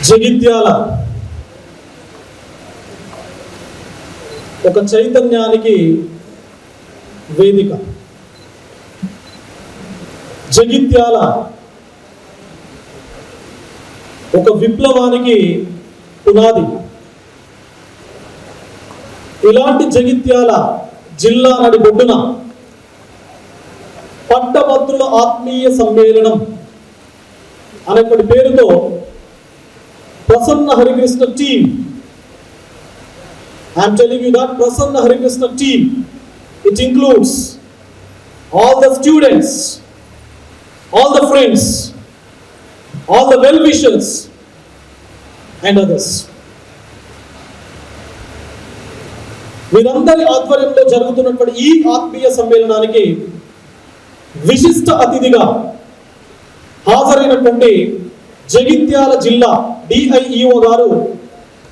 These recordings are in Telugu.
జగిత్యాల ఒక చైతన్యానికి వేదిక. జగిత్యాల ఒక విప్లవానికి పునాది. ఇలాంటి జగిత్యాల జిల్లా నడిబొడ్డున పట్టభద్రుల ఆత్మీయ సమ్మేళనం అనేటువంటి పేరుతో Prasanna Harikrishna team, I'm telling you that Prasanna Harikrishna team, it includes all the students, all the friends, all the well-wishers and others. వీరందరి ఆధ్వర్యంలో జరుగుతున్నటువంటి ఈ ఆత్మీయ సమ్మేళనానికి విశిష్ట అతిథిగా హాజరైనటువంటి జగిత్యాల జిల్లా డిఐఈఓ గారు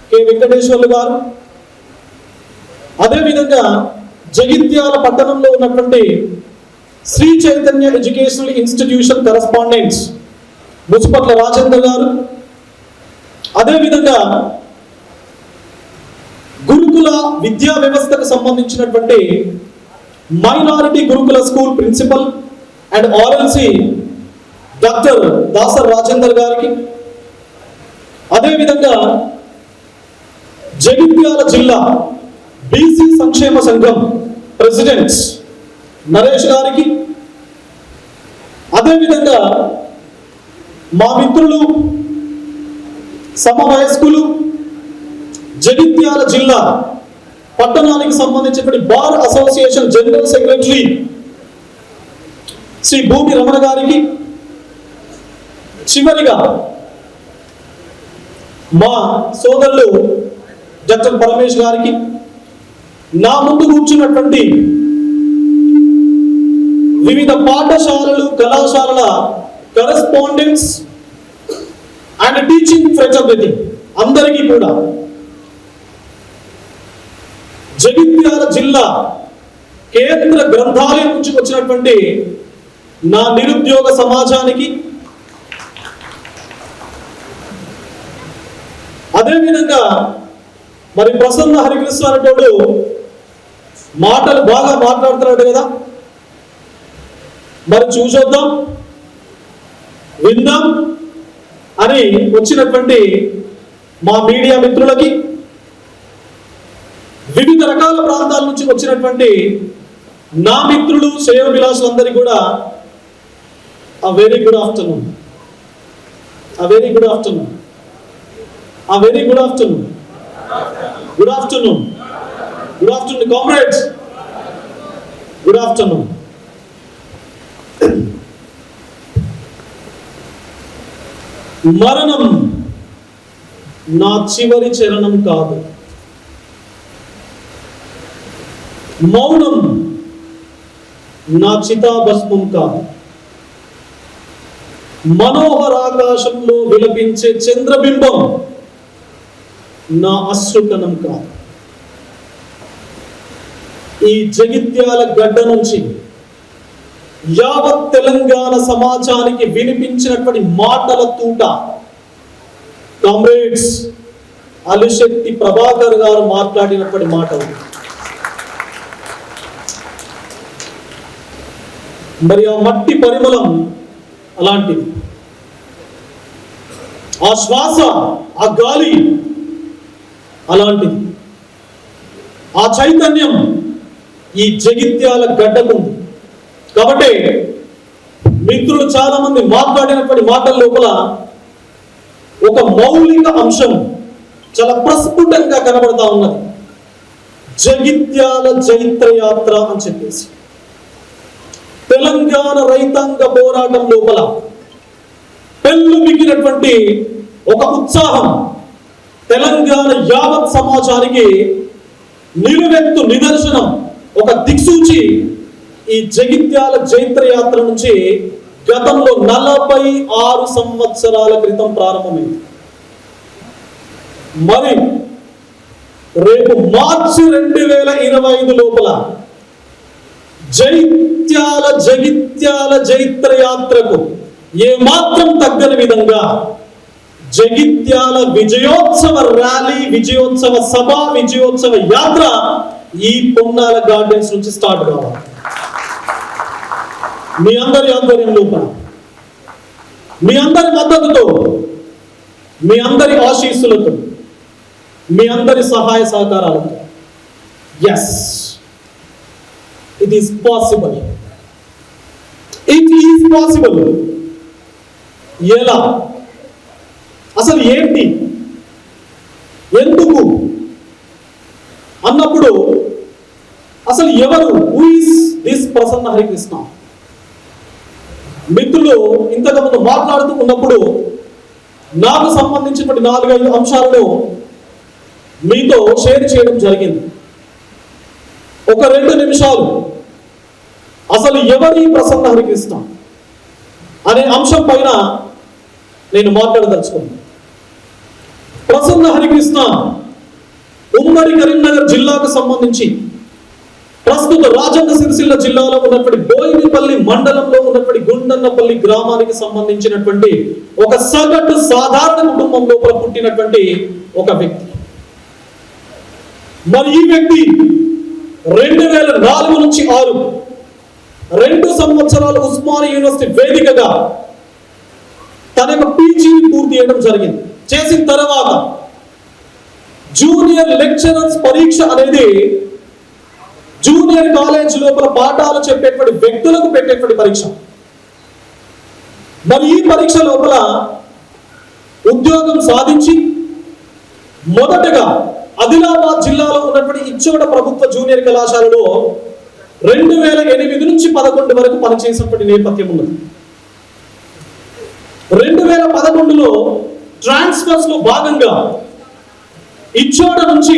కె వెంకటేశ్వర్లు గారు, అదేవిధంగా జగిత్యాల పట్టణంలో ఉన్నటువంటి Sri Chaitanya educational institution correspondents Musupatla Rajendra garu, అదేవిధంగా గురుకుల విద్యా వ్యవస్థకు సంబంధించినటువంటి మైనారిటీ గురుకుల school principal and RLC doctor Dasar Rajender గారికి, అదేవిధంగా జగిత్యాల జిల్లా బీసీ సంక్షేమ సంఘం ప్రెసిడెంట్ నరేష్ గారికి, అదేవిధంగా మా మిత్రులు సమవయస్కులు జగిత్యాల జిల్లా పట్టణానికి సంబంధించిన bar association general secretary Shri Bhumi Ramana గారికి, చివరిగా మా సోదరులు డాక్టర్ పరమేష్ గారికి, నా ముందు కూర్చున్నటువంటి వివిధ పాఠశాలలు కళాశాలల కరెస్పాండెంట్స్ అండ్ టీచింగ్ ఫ్రెటర్నిటీ అందరికీ కూడా, జగిత్యాల జిల్లా కేంద్ర గ్రంథాలయం నుంచి వచ్చినటువంటి నా నిరుద్యోగ సమాజానికి, అదేవిధంగా మరి ప్రసన్న హరికృష్ణ అనేటోడు మాటలు బాగా మాట్లాడుతున్నాడు కదా, మరి చూసొద్దాం విందాం అని వచ్చినటువంటి మా మీడియా మిత్రులకి, వివిధ రకాల ప్రాంతాల నుంచి వచ్చినటువంటి నా మిత్రులు శ్రేయోభిలాషులందరికీ కూడా a very good afternoon. A very good afternoon. A very good afternoon. Good afternoon. Good afternoon, comrades. Good afternoon. మరణం నా చివరి చరణం కాదు, మౌనం నా చితాభస్మం కాదు, మనోహరాకాశంలో విలపించే చంద్రబింబం నా అశ్రుకణం కాదు. ఈ జగిత్యాల గడ్డ నుంచి యావత్ తెలంగాణ సమాజానికి వినిపించినటువంటి మాటల తూట కామ్రేడ్స్ అలిశెట్టి ప్రభాకర్ గారు మాట్లాడినటువంటి మాటలు. మరి ఆ మట్టి పరిమళం అలాంటిది, ఆ శ్వాస, ఆ గాలి అలాంటిది, ఆ చైతన్యం ఈ జగిత్యాల గడ్డకుంది. కాబట్టి మిత్రులు చాలా మంది మాట్లాడినటువంటి మాటల లోపల ఒక మౌలిక అంశం చాలా ప్రస్ఫుటంగా కనబడతా ఉన్నది, జగిత్యాల జైత్రయాత్ర అని చెప్పేసి. తెలంగాణ రైతాంగ పోరాటం లోపల పెళ్ళు మిగిలినటువంటి ఒక ఉత్సాహం, తెలంగాణ యావత్ సమాజానికి నిలువెత్తు నిదర్శనం, ఒక దిక్సూచి ఈ జగిత్యాల జైత్రయాత్ర నుంచి గతంలో 46 సంవత్సరాల క్రితం ప్రారంభమైంది. మరి రేపు మార్చి 2025 లోపల జగిత్యాల జైత్రయాత్రకు ఏ మాత్రం తగ్గని విధంగా జగిత్యాల విజయోత్సవ ర్యాలీ, విజయోత్సవ సభ, విజయోత్సవ యాత్ర ఈ పొన్నాల గార్డెన్స్ నుంచి స్టార్ట్ కావాలి. మీ అందరి ఆధ్వర్యంలో, మీ అందరి మద్దతుతో, మీ అందరి ఆశీస్సులతో, మీ అందరి సహాయ సహకారాలతో, yes, it is possible. It is possible. ఎలా? అసలు ఏంటి, ఎందుకు అన్నప్పుడు అసలు ఎవరు, who is this Prasanna Harikrishna? మిత్రులు ఇంతకుముందు మాట్లాడుతూ ఉన్నప్పుడు నాకు సంబంధించినటువంటి 4-5 అంశాలను మీతో షేర్ చేయడం జరిగింది. ఒక 2 నిమిషాలు అసలు ఎవరి ప్రసన్న హరికృష్ణ అనే అంశం పైన నేను మాట్లాడదలుచుకున్నాను. ప్రసన్న హరికృష్ణ ఉమ్మడి కరీంనగర్ జిల్లాకు సంబంధించి ప్రస్తుత రాజన్న సిరిసిల్ల జిల్లాలో ఉన్నటువంటి బోయినపల్లి మండలంలో ఉన్నటువంటి గుండన్నపల్లి గ్రామానికి సంబంధించినటువంటి ఒక సగటు సాధారణ కుటుంబం లోపల పుట్టినటువంటి ఒక వ్యక్తి. మరి ఈ వ్యక్తి 2004 నుంచి 6 2 సంవత్సరాలు ఉస్మానియా యూనివర్సిటీ వేదికగా తన యొక్క పీజీని పూర్తి చేయడం జరిగింది. చేసిన తర్వాత జూనియర్ లెక్చరర్స్ పరీక్ష అనేది జూనియర్ కాలేజ్ లోపల పాఠాలు చెప్పేటువంటి వ్యక్తులకు పెట్టేటువంటి పరీక్ష. మరి ఈ పరీక్ష లోపల ఉద్యోగం సాధించి మొదటగా ఆదిలాబాద్ జిల్లాలో ఉన్నటువంటి ఇచ్చోడ ప్రభుత్వ జూనియర్ కళాశాలలో 2008 నుంచి 11 వరకు పనిచేసినటువంటి నేపథ్యం ఉన్నది. 2011లో ట్రాన్స్ఫర్స్ లో భాగంగా ఇచ్చోడ నుంచి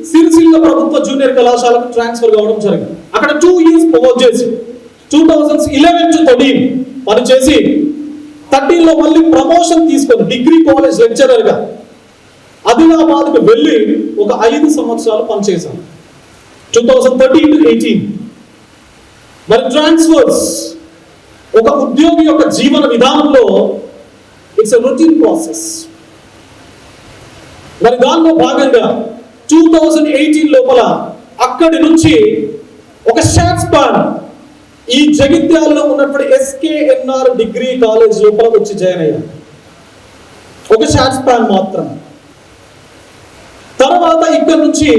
సిరిసిల్ల ప్రభుత్వ జూనియర్ కళాశాలకు ట్రాన్స్ఫర్ కావడం జరిగింది. అక్కడ 2 years వర్క్ చేసి 2011 to 13 పనిచేసి 13లో మళ్ళీ ప్రమోషన్ తీసుకొని డిగ్రీ కాలేజ్ లెక్చరర్ గా ఆదిలాబాద్కు వెళ్ళి ఒక 5 సంవత్సరాలు పనిచేశాను. 2013 to 18. మరి ట్రాన్స్ఫర్స్ ఒక ఉద్యోగి యొక్క జీవన విధానంలో ఇట్స్ ఎ రొటీన్ ప్రాసెస్. మరి దానిలో భాగంగా 2018 లోపల అక్కడి నుంచి ఒక షార్ట్ స్పాన్ ఈ జగిత్యాలలో ఉన్నటువంటి SKNR డిగ్రీ కాలేజ్ లోపల వచ్చి జాయిన్ అయ్యాను. ఒక షార్ట్ స్పాన్ మాత్రం. తర్వాత ఇక్కడ నుంచి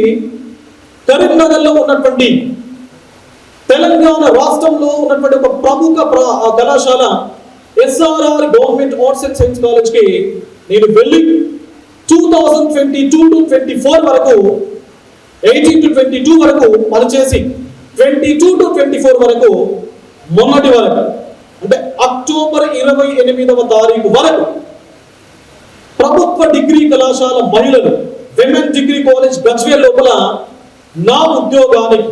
కరీంనగర్లో ఉన్నటువంటి తెలంగాణ రాష్ట్రంలో ఉన్నటువంటి ఒక ప్రముఖ కళాశాల SRR government arts and science కాలేజ్కి నేను వెళ్ళి 2022 to 24 వరకు 18 to 22 వరకు పనిచేసి 22 to 24 వరకు మొన్నటి వరకు అంటే అక్టోబర్ 28వ తారీఖు వరకు ప్రభుత్వ డిగ్రీ కళాశాల మహిళలు విమెన్ డిగ్రీ కాలేజ్ గజ్వేల్ లోపల నా ఉద్యోగానికి,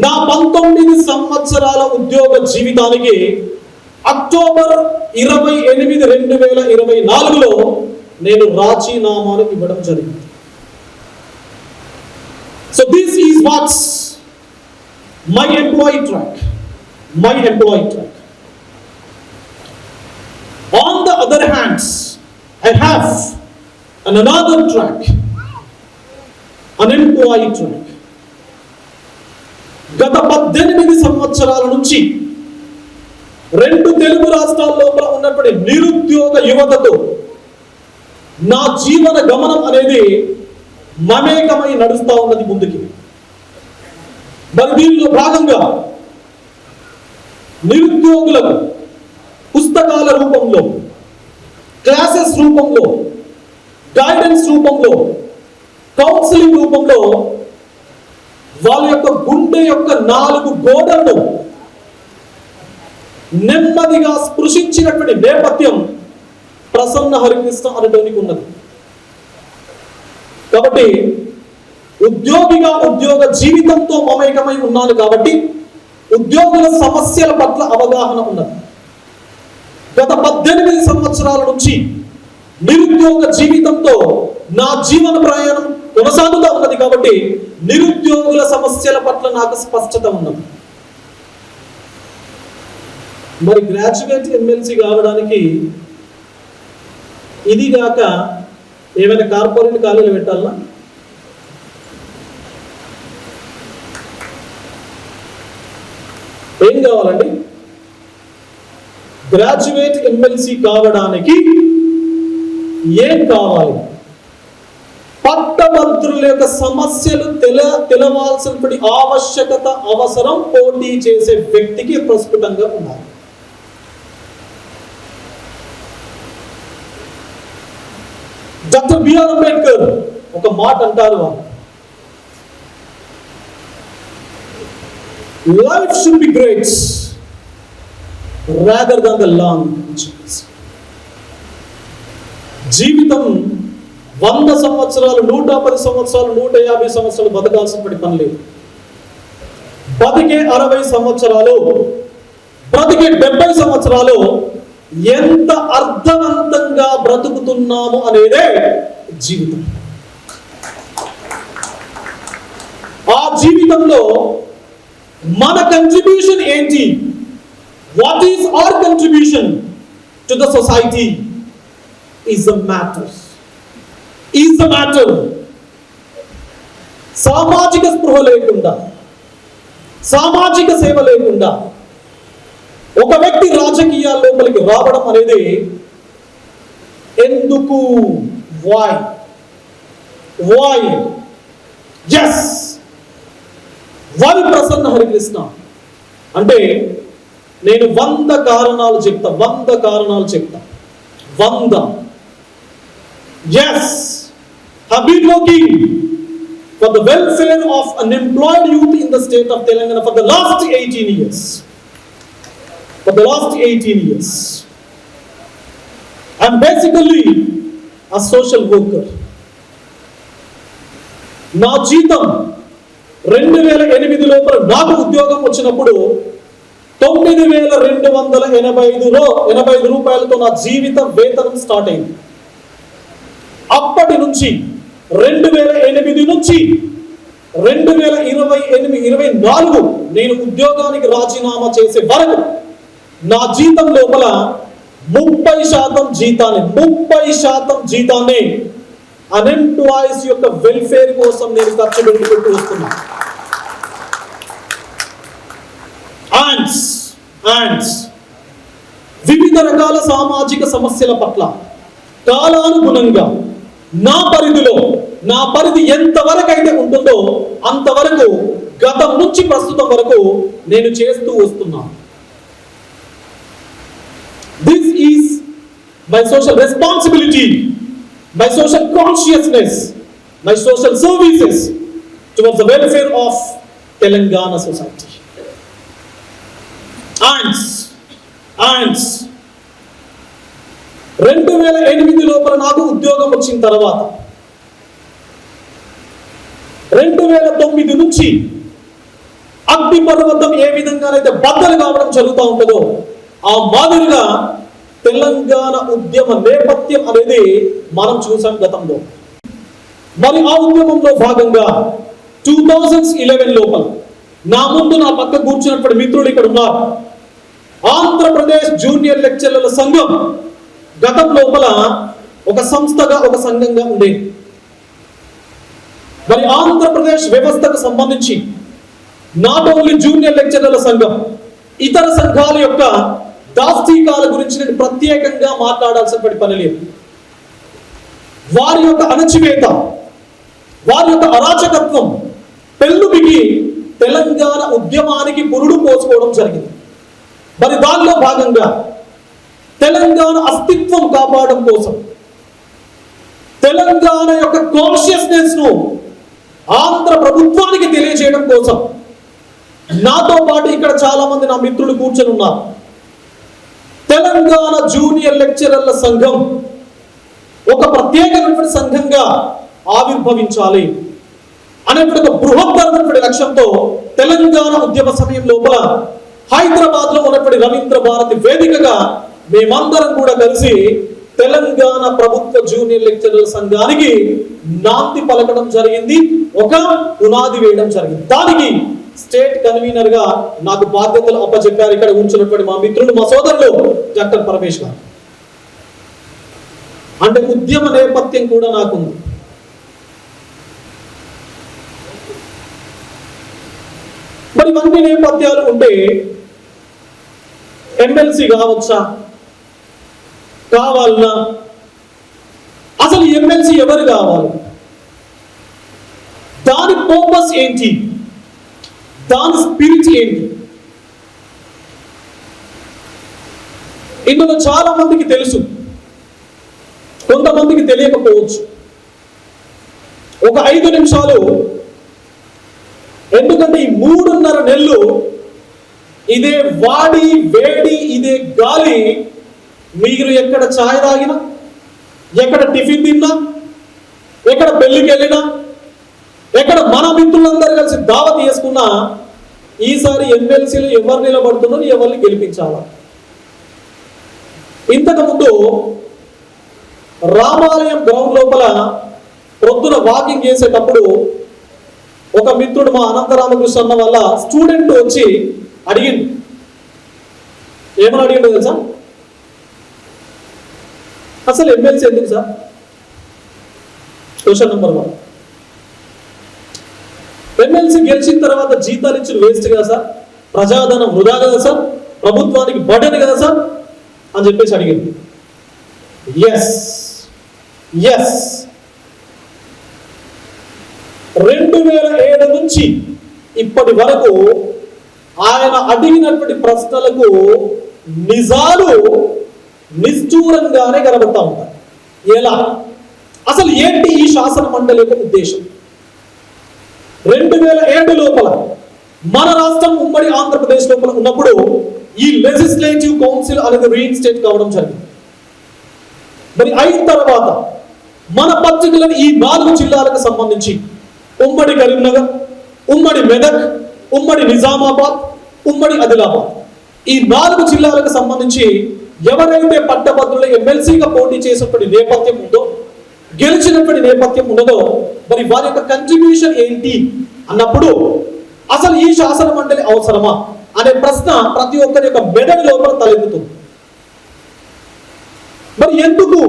నా 19 సంవత్సరాల ఉద్యోగ జీవితానికి అక్టోబర్ 28, 2024లో నేను రాజీనామాను ఇవ్వడం జరిగింది. So this is what's my employee track. On the other hands, I have another track, an employee track. గత 18 సంవత్సరాల నుంచి 2 తెలుగు రాష్ట్రాల్లో ఉన్నటువంటి నిరుద్యోగ యువతతో నా జీవన గమనం అనేది మమేకమై నడుస్తూ ఉన్నది ముందుకి. మరి దీనిలో భాగంగా నిరుద్యోగులకు పుస్తకాల రూపంలో, క్లాసెస్ రూపంలో, గైడెన్స్ రూపంలో, కౌన్సిలింగ్ రూపంలో వాళ్ళ యొక్క గుండె యొక్క 4 గోడలను నెమ్మదిగా స్పృశించినటువంటి నేపథ్యం ప్రసన్న హరికృష్ణ అనడానికి ఉన్నది. కాబట్టి ఉద్యోగిగా ఉద్యోగ జీవితంతో మమేకమై ఉన్నాను కాబట్టి ఉద్యోగుల సమస్యల పట్ల అవగాహన ఉన్నది. గత 18 సంవత్సరాల నుంచి నిరుద్యోగ జీవితంతో నా జీవన ప్రయాణం కొనసాగుతూ ఉన్నది కాబట్టి నిరుద్యోగుల సమస్యల పట్ల నాకు స్పష్టత ఉన్నది. మరి గ్రాడ్యుయేట్ ఎమ్మెల్సీ కావడానికి ఇది కాక ఏమైనా కార్పొరేట్ కాలేజీలు పెట్టాలన్నా? ఏం కావాలండి? గ్రాడ్యుయేట్ ఎమ్మెల్సీ కావడానికి ఏం కావాలి? పట్టభద్రుల యొక్క సమస్యలు తెలవాల్సినటువంటి ఆవశ్యకత, అవసరం పోటీ చేసే వ్యక్తికి ప్రస్ఫుటంగా ఉండాలి. డాక్టర్ బిఆర్ అంబేద్కర్ ఒక మాట అంటారు, life should be great rather than the long. జీవితం 100 సంవత్సరాలు, 110 సంవత్సరాలు, 150 సంవత్సరాలు బతకాల్సినటువంటి పని లేదు. బతికే 60 సంవత్సరాలు, బ్రతికే 70 సంవత్సరాలు ఎంత అర్థవంతంగా బ్రతుకుతున్నాము అనేదే జీవితం. ఆ జీవితంలో మన కంట్రిబ్యూషన్ ఏంటి? What is our contribution to the society is the matter. సామాజిక స్పృహ లేకుండా, సామాజిక సేవ లేకుండా ఒక వ్యక్తి రాజకీయాల లోపలికి రావడం అనేది ఎందుకు? వై? ప్రసన్న హరికృష్ణ అంటే నేను 100 కారణాలు చెప్తా. 100. Yes, have been working for the welfare of unemployed youth in the state of Telangana for the last 18 years. I'm basically a social worker. నా జీతం 2008 లోపల నాకు ఉద్యోగం వచ్చినప్పుడు 9,285 రూపాయలతో నా జీవిత వేతనం స్టార్ట్ అయింది. అప్పటి నుంచి 2008 నుంచి 2024 నేను ఉద్యోగానికి రాజీనామా చేసే వరకు నా జీతం లోపల 30% జీతాన్ని అన్ఎంప్లాయీస్ యొక్క వెల్ఫేర్ కోసం నేను ఖర్చు పెట్టుకుంటూ వస్తున్నా. వివిధ రకాల సామాజిక సమస్యల పట్ల కాలానుగుణంగా నా పరిధి ఎంతవరకు అయితే ఉంటుందో అంతవరకు గతం నుంచి ప్రస్తుతం వరకు నేను చేస్తూ వస్తున్నా. This is my social responsibility, my social consciousness, my social services towards the welfare of Telangana society. And 2008 లోపల నాకు ఉద్యోగం వచ్చిన తర్వాత 2009 నుంచి అగ్ని పర్వతం ఏ విధంగానైతే బద్దలు కావడం జరుగుతూ ఉంటుందో ఆ మాదిరిగా తెలంగాణ ఉద్యమ నేపథ్యం అనేది మనం చూసాం గతంలో. మరి ఆ ఉద్యమంలో భాగంగా 2011 లోపల నా ముందు నా పక్క కూర్చున్నప్పుడు మిత్రులు ఇక్కడ ఉన్నారు. ఆంధ్రప్రదేశ్ జూనియర్ లెక్చరర్ల సంఘం గతం లోపల ఒక సంస్థగా, ఒక సంఘంగా ఉండేది. మరి ఆంధ్రప్రదేశ్ వ్యవస్థకు సంబంధించి నాట్ ఓన్లీ జూనియర్ లెక్చరర్ల సంఘం, ఇతర సంఘాల యొక్క దాస్తీకాల గురించి నేను ప్రత్యేకంగా మాట్లాడాల్సినటువంటి పని లేదు. వారి యొక్క అణచివేత, వారి యొక్క అరాచకత్వం పెళ్ళుబికి తెలంగాణ ఉద్యమానికి పురుడు పోసుకోవడం జరిగింది. మరి దానిలో భాగంగా తెలంగాణ అస్తిత్వం కాపాడడం కోసం, తెలంగాణ యొక్క కాన్షియస్నెస్ ను ఆంధ్ర ప్రభుత్వానికి తెలియజేయడం కోసం నాతో పాటు ఇక్కడ చాలా మంది నా మిత్రులు కూర్చొని ఉన్నారు. తెలంగాణ జూనియర్ లెక్చరర్ల సంఘం ఒక ప్రత్యేకమైనటువంటి సంఘంగా ఆవిర్భవించాలి అనేటువంటి ఒక బృహత్తరమైనటువంటి లక్ష్యంతో తెలంగాణ ఉద్యమ సమయం లోపల హైదరాబాద్ లో ఉన్నటువంటి రవీంద్ర భారతి వేదికగా మేమందరం కూడా కలిసి తెలంగాణ ప్రభుత్వ జూనియర్ లెక్చరర్ల సంఘానికి నాంది పలకడం జరిగింది, ఒక పునాది వేయడం జరిగింది. దానికి స్టేట్ కన్వీనర్ గా నాకు బాధ్యతలు అప్పచెప్పారు ఇక్కడ ఉంచినటువంటి మా మిత్రులు, మా సోదరులు డాక్టర్ పరమేష్ గారు. అంటే ఉద్యమ నేపథ్యం కూడా నాకుంది. మరి ఇవన్నీ నేపథ్యాలు ఉంటే ఎమ్మెల్సీ కావచ్చా, కావాలన్నా? అసలు ఎమ్మెల్సీ ఎవరు కావాలి, దాని పర్పస్ ఏంటి, దాని స్పిరిట్ ఏంటి? ఇందులో చాలా మందికి తెలుసు, కొంతమందికి తెలియకపోవచ్చు. ఒక 5 నిమిషాలు, ఎందుకంటే ఈ 3.5 నెలలు ఇదే వాడి వేడి, ఇదే గాలి, మీరు ఎక్కడ ఛాయ్ తాగినా, ఎక్కడ టిఫిన్ తిన్నా, ఎక్కడ పెళ్లికి వెళ్ళినా, ఎక్కడ మన మిత్రులందరూ కలిసి దావత్ చేసుకున్నా, ఈసారి ఎమ్మెల్సీలు ఎవరు నిలబడుతున్నారు, ఎవరిని గెలిపించాలా? ఇంతకుముందు రామాలయం గ్రౌండ్ లోపల ప్రొద్దున వాకింగ్ చేసేటప్పుడు ఒక మిత్రుడు, మా అనంతరామకృష్ణ అన్న వల్ల స్టూడెంట్ వచ్చి అడిగిండు. ఏమని అడిగిండో తెలుసా? అసలు ఎమ్మెల్సీ ఎందుకు సార్? Question number 1. ఎమ్మెల్సీ గెలిచిన తర్వాత జీతాలు ఇచ్చిన వేస్ట్ కదా సార్, ప్రజాధనం వృధా కదా సార్, ప్రభుత్వానికి బర్డెన్ కదా సార్ అని చెప్పేసి అడిగింది. ఎస్ 2007 నుంచి ఇప్పటి వరకు ఆయన అడిగినటువంటి ప్రశ్నలకు నిజాలు నిష్ఠూరంగానే కనబడతా ఉంటాయి. ఎలా? అసలు ఏంటి ఈ శాసన మండలి యొక్క ఉద్దేశం? 2007 లోపల మన రాష్ట్రం ఉమ్మడి ఆంధ్రప్రదేశ్ లోపల ఉన్నప్పుడు ఈ లెజిస్లేటివ్ కౌన్సిల్ అనేది రీఇన్స్టేట్ కావడం జరిగింది. మరి అయిన తర్వాత మన పర్టికులర్ ఈ 4 జిల్లాలకు సంబంధించి ఉమ్మడి కరీంనగర్, ఉమ్మడి మెదక్, ఉమ్మడి నిజామాబాద్, ఉమ్మడి ఆదిలాబాద్, ఈ 4 జిల్లాలకు సంబంధించి ఎవరైతే పట్టభద్రుల ఎమ్మెల్సీగా పోటీ చేసినటువంటి నేపథ్యం ఉందో, గెలిచినటువంటి నేపథ్యం ఉన్నదో, మరి వారి యొక్క కంట్రిబ్యూషన్ ఏంటి అన్నప్పుడు అసలు ఈ శాసన మండలి అవసరమా అనే ప్రశ్న ప్రతి ఒక్కరి యొక్క మెదడు లోపల తలెత్తుతుంది. మరి ఎందుకు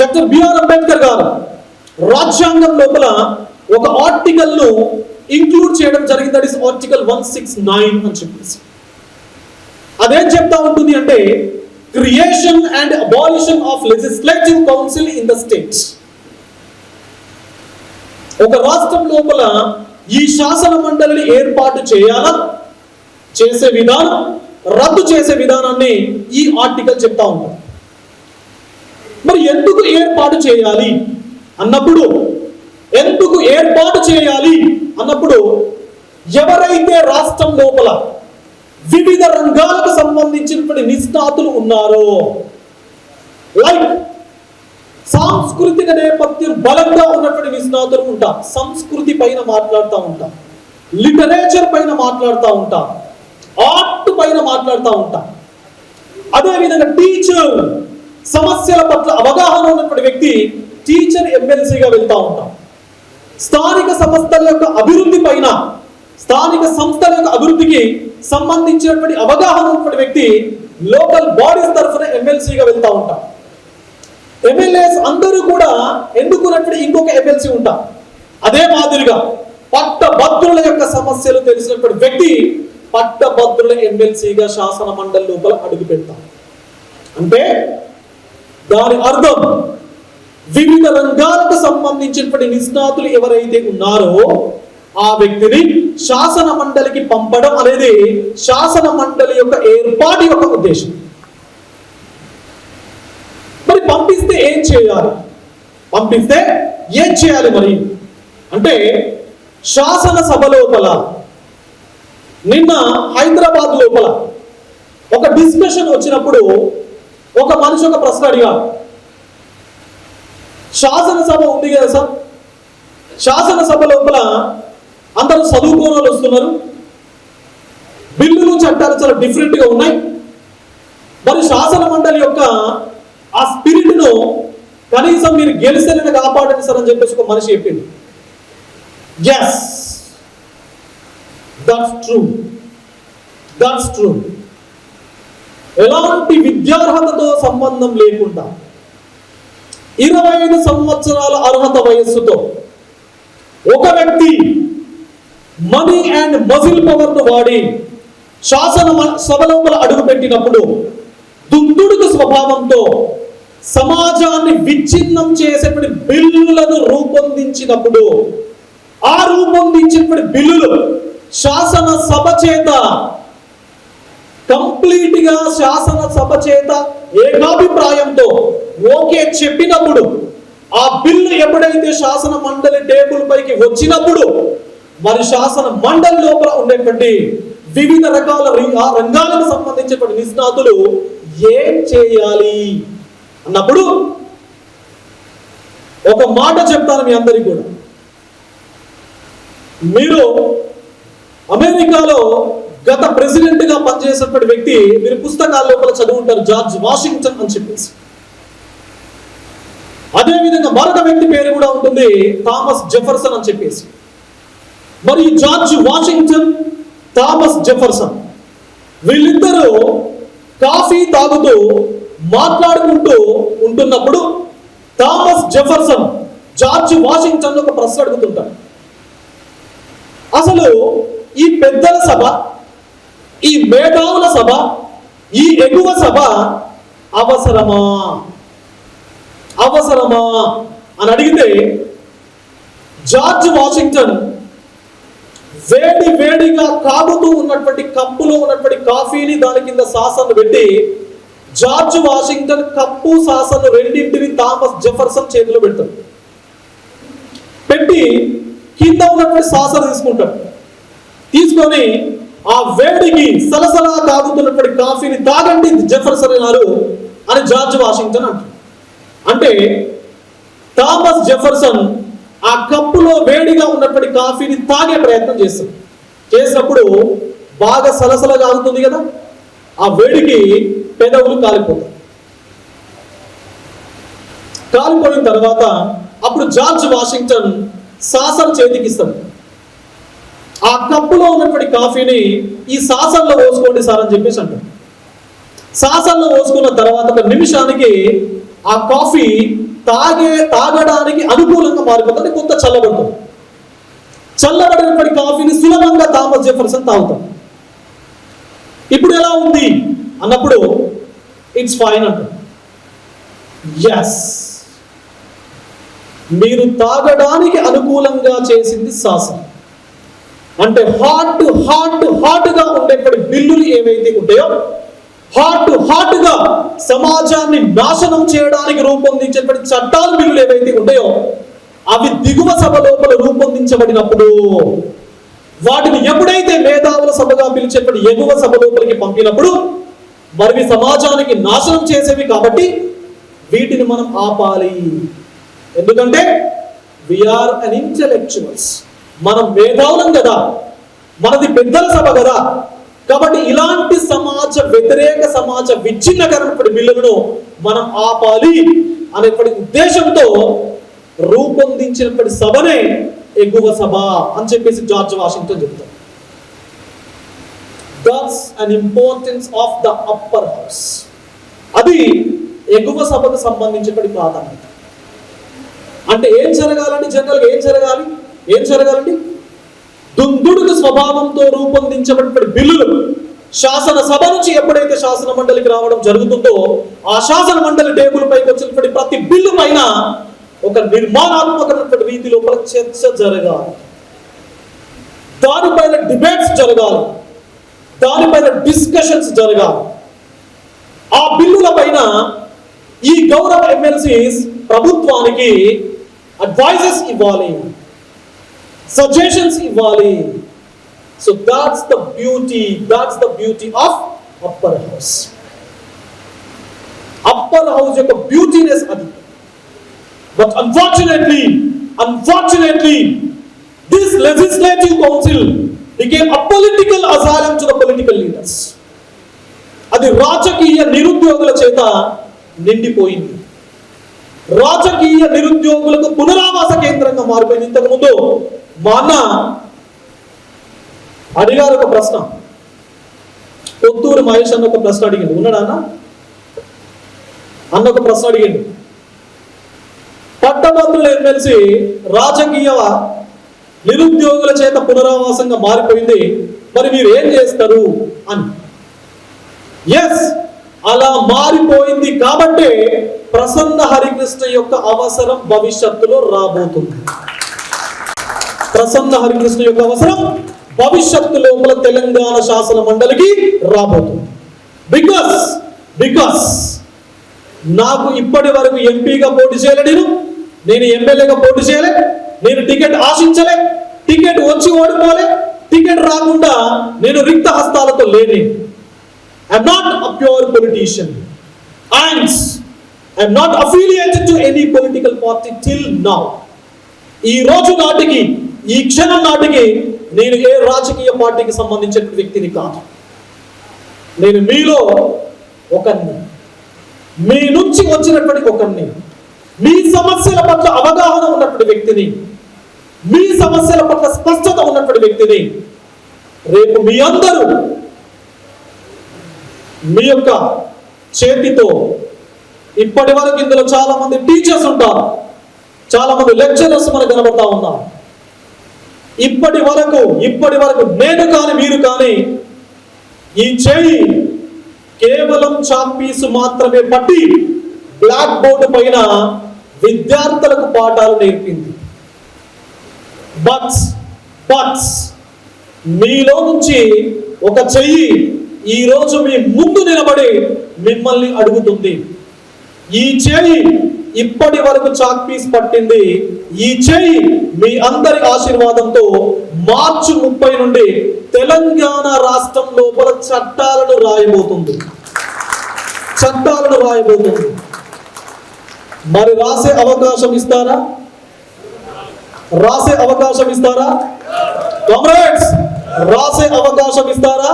డాక్టర్ బిఆర్ అంబేద్కర్ గారు రాజ్యాంగం లోపల ఒక ఆర్టికల్ ను ఇంక్లూడ్ చేయడం జరిగింది, దట్ ఇస్ ఆర్టికల్ 169 అని చెప్పేసి. అదేం చెప్తా ఉంటుంది అంటే, creation and abolition of legislative council in the states. ఒక రాష్ట్రం లోపల ఈ శాసన మండలిని ఏర్పాటు చేయాలా, చేసే విధానం, రద్దు చేసే విధానాన్ని ఈ ఆర్టికల్ చెప్తా ఉంటారు. మరి ఎందుకు ఏర్పాటు చేయాలి అన్నప్పుడు, ఎవరైతే రాష్ట్రం లోపల వివిధ రంగాలకు సంబంధించినటువంటి నిష్ణాతులు ఉన్నారో, లైక్ సాంస్కృతిక నేపథ్యం బలంగా ఉన్నటువంటి నిష్ణాతులు ఉంటాం, సంస్కృతి పైన మాట్లాడుతూ ఉంటాం, లిటరేచర్ పైన మాట్లాడుతూ ఉంటాం, ఆర్ట్ పైన మాట్లాడుతూ ఉంటాం. అదేవిధంగా టీచర్, సమస్యల పట్ల అవగాహన ఉన్నటువంటి వ్యక్తి టీచర్ ఎమ్మెల్సీగా వెళ్తూ ఉంటాం. స్థానిక సంస్థల యొక్క అభివృద్ధి పైన, స్థానిక సంస్థల యొక్క అభివృద్ధికి సంబంధించినటువంటి అవగాహన ఉన్నటువంటి వ్యక్తి లోకల్ బాడీస్ తరఫున ఎమ్మెల్సీగా వెళ్తూ ఉంటాం. ఎమ్మెల్యేస్ అందరూ కూడా ఎన్నుకున్నటువంటి ఇంకొక ఎమ్మెల్సీ ఉంటాం. అదే మాదిరిగా పట్టభద్రుల యొక్క సమస్యలు తెలిసినటువంటి వ్యక్తి పట్టభద్రుల ఎమ్మెల్సీగా శాసన మండలి లోపల అడుగు పెడతాం. అంటే దాని అర్థం వివిధ రంగాలకు సంబంధించినటువంటి నిష్ణాతులు ఎవరైతే ఉన్నారో ఆ వ్యక్తిని శాసన మండలికి పంపడం అనేది శాసన మండలి యొక్క ఏర్పాటు యొక్క ఉద్దేశం. మరి పంపిస్తే ఏం చేయాలి మరి అంటే, శాసనసభ లోపల నిన్న హైదరాబాద్ లోపల ఒక డిస్కషన్ వచ్చినప్పుడు ఒక మనిషి ఒక ప్రశ్న అడిగాడు. శాసనసభ ఉంది కదా సార్, శాసనసభ లోపల అందరూ చదువుకోని వాళ్ళు వస్తున్నారు, బిల్లులు చట్టాలు చాలా డిఫరెంట్ గా ఉన్నాయి, మరి శాసన మండలి యొక్క ఆ స్పిరిట్ ను కనీసం మీరు గెలిస్తేనే కాపాడండి సార్ అని చెప్పేసి ఒక మనిషి చెప్పింది. Yes, that's true. ఎలాంటి విద్యార్హతతో సంబంధం లేకుండా, 25 సంవత్సరాల అర్హత వయస్సుతో ఒక వ్యక్తి మనీ అండ్ మజిల్ పవర్ను వాడి శాసన సభ లోపల అడుగుపెట్టినప్పుడు దుందుడుకు స్వభావంతో సమాజాన్ని విచ్ఛిన్నం చేసేటువంటి బిల్లులను రూపొందించినప్పుడు ఆ రూపొందించినటువంటి బిల్లులు శాసన సభ చేత కంప్లీట్ గా శాసన సభ చేత ఏకాభిప్రాయంతో ఓకే చెప్పినప్పుడు ఆ బిల్లు ఎప్పుడైతే శాసన మండలి టేబుల్ పైకి వచ్చినప్పుడు మరి శాసన మండలి లోపల ఉండేటువంటి వివిధ రకాల రంగాలకు సంబంధించినటువంటి నిష్ణాతులు ఏం చేయాలి అన్నప్పుడు ఒక మాట చెప్తాను మీ అందరికీ కూడా. మీరు అమెరికాలో గత ప్రెసిడెంట్ గా పనిచేసినటువంటి వ్యక్తి మీరు పుస్తకాల లోపల చదువుంటారు, జార్జ్ వాషింగ్టన్ అని చెప్పేసి. అదేవిధంగా మరొక వ్యక్తి పేరు కూడా ఉంటుంది, థామస్ జెఫర్సన్ అని చెప్పేసి. మరి జార్జ్ వాషింగ్టన్, థామస్ జెఫర్సన్ వీళ్ళిద్దరూ కాఫీ తాగుతూ మాట్లాడుకుంటూ ఉంటున్నప్పుడు థామస్ జెఫర్సన్ జార్జ్ వాషింగ్టన్ ఒక ప్రశ్న అడుగుతుంటాడు. అసలు ఈ పెద్దల సభ, ఈ మేధావుల సభ, ఈ ఎగువ సభ అవసరమా అవసరమా అని అడిగితే జార్జ్ వాషింగ్టన్ వేడి వేడిగా కాగుతూ ఉన్నటువంటి కప్పులో ఉన్నటువంటి కాఫీని దాని కింద సాసను పెట్టి జార్జ్ వాషింగ్టన్ కప్పు సాసను రెండింటిని థామస్ జెఫర్సన్ చేతిలో పెడతాడు. పెట్టి కింద ఉన్నటువంటి సాసను తీసుకుంటాడు. తీసుకొని ఆ వేడికి సలసలా తాగుతున్నటువంటి కాఫీని తాగండి జెఫర్సన్ అన్నారు అని జార్జ్ వాషింగ్టన్ అంటాడు. అంటే థామస్ జెఫర్సన్ ఆ కప్పులో వేడిగా ఉన్నటువంటి కాఫీని తాగే ప్రయత్నం చేస్తాడు. చేసినప్పుడు బాగా సలసల తాగుతుంది కదా, ఆ వేడికి పెదవులు కాలిపోతాయి. కాలిపోయిన తర్వాత అప్పుడు జార్జ్ వాషింగ్టన్ సాసర్ చేతికి ఇస్తాడు. ఆ కప్పులో ఉన్నటువంటి కాఫీని ఈ సాసర్లో పోసుకోండి సార్ అని చెప్పేసి అంటాడు. సాసర్లో పోసుకున్న తర్వాత ఒక నిమిషానికి ఆ కాఫీ తాగడానికి అనుకూలంగా మారిపోతుంది, కొంత చల్లబడుతుంది. చల్లబడినటువంటి కాఫీని సులభంగా థామస్ జెఫర్సన్ తాగుతాడు. ఇప్పుడు ఎలా ఉంది అన్నప్పుడు ఇట్స్ ఫైన్ అంటాడు. ఎస్, మీరు తాగడానికి అనుకూలంగా చేసింది సాసర్. అంటే హాట్ గా ఉండేటువంటి బిల్లులు ఏవైతే ఉంటాయో, హాట్ గా సమాజాన్ని నాశనం చేయడానికి రూపొందించేటువంటి చట్టాల బిల్లులు ఏవైతే ఉంటాయో అవి దిగువ సభ లోపల రూపొందించబడినప్పుడు వాటిని ఎప్పుడైతే మేధావుల సభగా పిలిచేటువంటి ఎగువ సభ లోపలికి పంపినప్పుడు మరి సమాజానికి నాశనం చేసేవి కాబట్టి వీటిని మనం ఆపాలి. ఎందుకంటే వీఆర్ అన్ ఇంటెలెక్చువల్స్, మనం మేధావులం కదా, మనది పెద్దల సభ కదా. కాబట్టి ఇలాంటి సమాజ వ్యతిరేక, సమాజ విచ్ఛిన్నకరణ బిల్లులను మనం ఆపాలి అనేటువంటి ఉద్దేశంతో రూపొందించినటువంటి సభనే ఎగువ సభ అని చెప్పేసి జార్జ్ వాషింగ్టన్ చెప్తారు. That's an importance of the upper house. అది ఎగువ సభకు సంబంధించినటువంటి ప్రాధాన్యత. అంటే ఏం జరగాలండి? జనరల్గా ఏం జరగాలండి? దుందుడుకు స్వభావంతో రూపొందించబడిన బిల్లులు శాసన సభ నుంచి ఎప్పుడైతే శాసన మండలికి రావడం జరుగుతుందో ఆ శాసన మండలి టేబుల్ పైకి వచ్చినటువంటి ప్రతి బిల్లు పైన ఒక నిర్మాణాత్మకమైనటువంటి రీతి లోపల చర్చ జరగాలి, దానిపైన డిబేట్స్ జరగాలి, దానిపైన డిస్కషన్స్ జరగాలి. ఆ బిల్లుల పైన ఈ గౌరవ ఎమ్మెల్సీస్ ప్రభుత్వానికి అడ్వైజెస్ ఇవ్వాలి, సజెషన్స్ ఇవ్వాలి. So that's the beauty of upper house. Upper house యొక్క బ్యూటీనెస్ అది. But unfortunately this legislative council became a political asylum to the political leaders. అది రాజకీయ నిరుద్యోగుల చేత నిండిపోయింది. రాజకీయ నిరుద్యోగులకు పునరావాస కేంద్రంగా మారిపోయింది. ఇంతకుముందు మా అన్న అడిగారు ఒక ప్రశ్న, కొత్తూరు మహేష్ అన్న ఒక ప్రశ్న అడిగిండు. ఉన్నాడా అన్న ఒక ప్రశ్న అడిగిండు. పట్టభద్రుల ఎమ్మెల్సీ రాజకీయ నిరుద్యోగుల చేత పునరావాసంగా మారిపోయింది, మరి మీరు ఏం చేస్తారు అని. ఎస్, అలా మారిపోయింది కాబట్టే ప్రసన్న హరికృష్ణ యొక్క అవసరం భవిష్యత్తులో రాబోతుంది. ప్రసన్న హరికృష్ణ యొక్క అవసరం భవిష్యత్తు లోపల తెలంగాణ శాసన మండలికి రాబోతుంది. బికాస్ నాకు ఇప్పటి వరకు ఎంపీగా పోటీ చేయలే, నేను ఎమ్మెల్యేగా పోటీ చేయలే, నేను టికెట్ ఆశించలే, టికెట్ వచ్చి ఓడిపోలే, టికెట్ రాకుండా నేను రిక్త హస్తాలతో లేని. I'm not a pure politician and I'm not affiliated to any political party till now. ఈ రోజు నాటికి, ఈ క్షణం నాటికి నేను ఏ రాజకీయ పార్టీకి సంబంధించిన వ్యక్తిని కాదు. నేను మీలో ఒకరిని, మీ నుంచి వచ్చినటువంటి ఒకరిని, మీ సమస్యల పట్ల అవగాహన ఉన్నటువంటి వ్యక్తిని, మీ సమస్యల పట్ల స్పష్టత ఉన్నటువంటి వ్యక్తిని. రేపు మీ అందరూ మీ యొక్క చేతితో, ఇప్పటి వరకు ఇందులో చాలా మంది టీచర్స్ ఉంటారు, చాలా మంది లెక్చరర్స్ మనకు కనబడతా ఉన్నారు. ఇప్పటి వరకు నేను కానీ మీరు కానీ ఈ చేయి కేవలం చాక్ పీసు మాత్రమే పట్టి బ్లాక్ బోర్డు పైన విద్యార్థులకు పాఠాలు నేర్పింది. బట్ మీలో నుంచి ఒక చెయ్యి ఈ రోజు మీ ముందు నిలబడి మిమ్మల్ని అడుగుతుంది. ఈ చేయి ఇప్పటి వరకు చాక్ పీస్ పట్టింది, ఈ చేయి మీ అందరి ఆశీర్వాదంతో మార్చి 30 నుండి తెలంగాణ రాష్ట్రం లోపల చట్టాలను రాయబోతుంది. మరి రాసే అవకాశం ఇస్తారా? కామ్రేడ్స్, రాసే అవకాశం ఇస్తారా?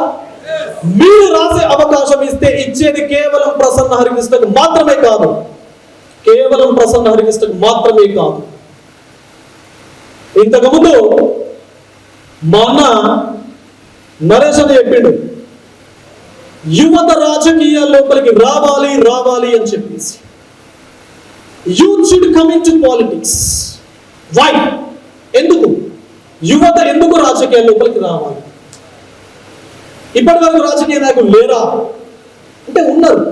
మీరు రాసే అవకాశం ఇస్తే ఇచ్చేది కేవలం ప్రసన్న హరికృష్ణకు మాత్రమే కాదు, ఇంతకుముందు మా అన్న నరేష్ అని చెప్పిండు, యువత రాజకీయాల లోపలికి రావాలి అని చెప్పేసి. Youth should come into politics. Why? ఎందుకు యువత రాజకీయాల లోపలికి రావాలి? ఇప్పటి వరకు రాజకీయ నాయకులు లేరా అంటే ఉన్నారు.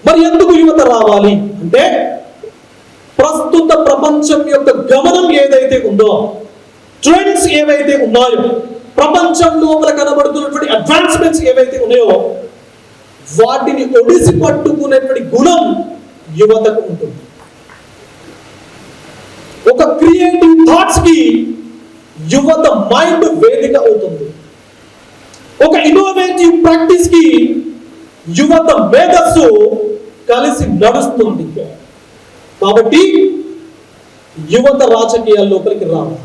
మరి ఎందుకు యువత రావాలి అంటే, ప్రస్తుత ప్రపంచం యొక్క గమనం ఏదైతే ఉందో, ట్రెండ్స్ ఏవైతే ఉన్నాయో, ప్రపంచం లోపల కనబడుతున్నటువంటి అడ్వాన్స్మెంట్స్ ఏవైతే ఉన్నాయో, వాటిని ఒడిసి పట్టుకునేటువంటి గుణం యువతకు ఉంటుంది. ఒక క్రియేటివ్ థాట్స్ కి యువత మైండ్ వేదిక అవుతుంది. ఒక ఇన్నోవేటివ్ ప్రాక్టీస్ కి యువత మేధస్సు కలిసి నడుస్తుంది. కాబట్టి యువత రాజకీయాల లోపలికి రావాలి.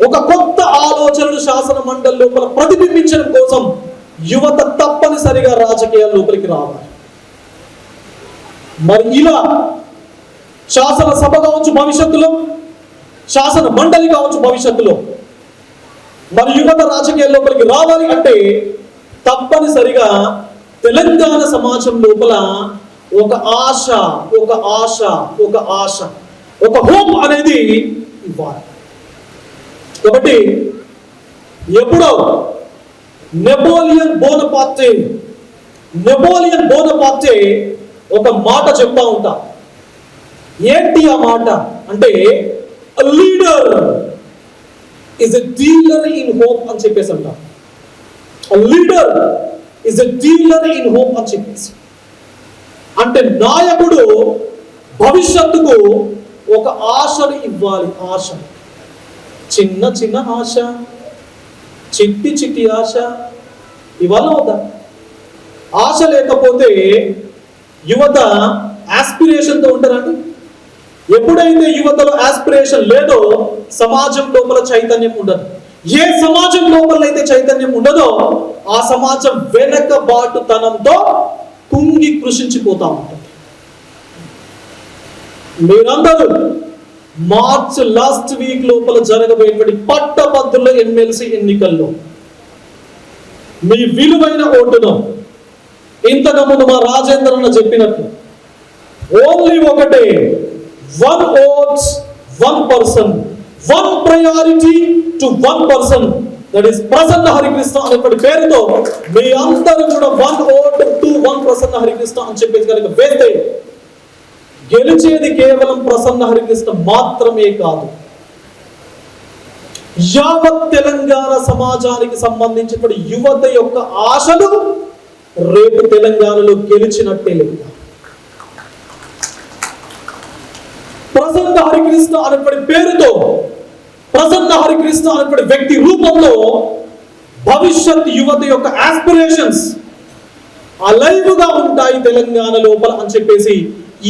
ఒక కొత్త ఆలోచనలు శాసన మండలి లోపల ప్రతిబింబించడం కోసం యువత తప్పనిసరిగా రాజకీయాల లోపలికి రావాలి. మరి ఇలా శాసనసభ కావచ్చు భవిష్యత్తులో, శాసన మండలి కావచ్చు భవిష్యత్తులో, మరి యువత రాజకీయాల లోపలికి రావాలి అంటే తప్పనిసరిగా తెలంగాణ సమాజం లోపల ఒక ఆశ, ఒక హోప్ అనేది ఇవ్వాలి. కాబట్టి ఎప్పుడో నెపోలియన్ బోనపార్టే ఒక మాట చెప్తా ఉంటా. ఏంటి ఆ మాట అంటే, leader is a dealer in hope అని చెప్పేసి అంటారు. Leader is a dealer in hope అని చెప్పేసి అంటే, నాయకుడు భవిష్యత్తుకు ఒక ఆశను ఇవ్వాలి. చిన్న ఆశ, చిట్టి ఆశ ఇవాళ అవుతా. ఆశ లేకపోతే యువత ఆస్పిరేషన్తో ఉంటారండి. ఎప్పుడైతే యువతలో ఆస్పిరేషన్ లేదో సమాజం లోపల చైతన్యం ఉండదు. ఏ సమాజం లోపల అయితే చైతన్యం ఉండదో ఆ సమాజం వెనకబాటుతనంతో కుంగి కృషించిపోతా ఉంటుంది. మీరందరూ మార్చ్ లాస్ట్ వీక్ లోపల జరగబోయేటువంటి పట్టభద్రుల ఎమ్మెల్సీ ఎన్నికల్లో మీ విలువైన ఓటును, ఇంతకుముందు మా రాజేంద్ర అన్న చెప్పినట్టు ఓన్లీ ఒకటే, one votes one person, one priority to one person, that is Prasanna Harikrishna అనేటువంటి పేరుతో మీ అందరూ కూడా one vote to one Prasanna Harikrishna అని చెప్పేసి కనుక వేస్తే గెలిచేది కేవలం ప్రసన్న హరికృష్ణ మాత్రమే కాదు, యావత్ తెలంగాణ సమాజానికి సంబంధించినటువంటి యువత యొక్క ఆశలు రేపు తెలంగాణలో గెలిచినట్టే లెక్క. ప్రసన్న హరికృష్ణ అనేటువంటి పేరుతో, ప్రసన్న హరికృష్ణ అనేటువంటి వ్యక్తి రూపంలో భవిష్యత్ యువత యొక్క ఆస్పిరేషన్స్ అలైవ్ గా ఉంటాయి తెలంగాణ లోపల అని చెప్పేసి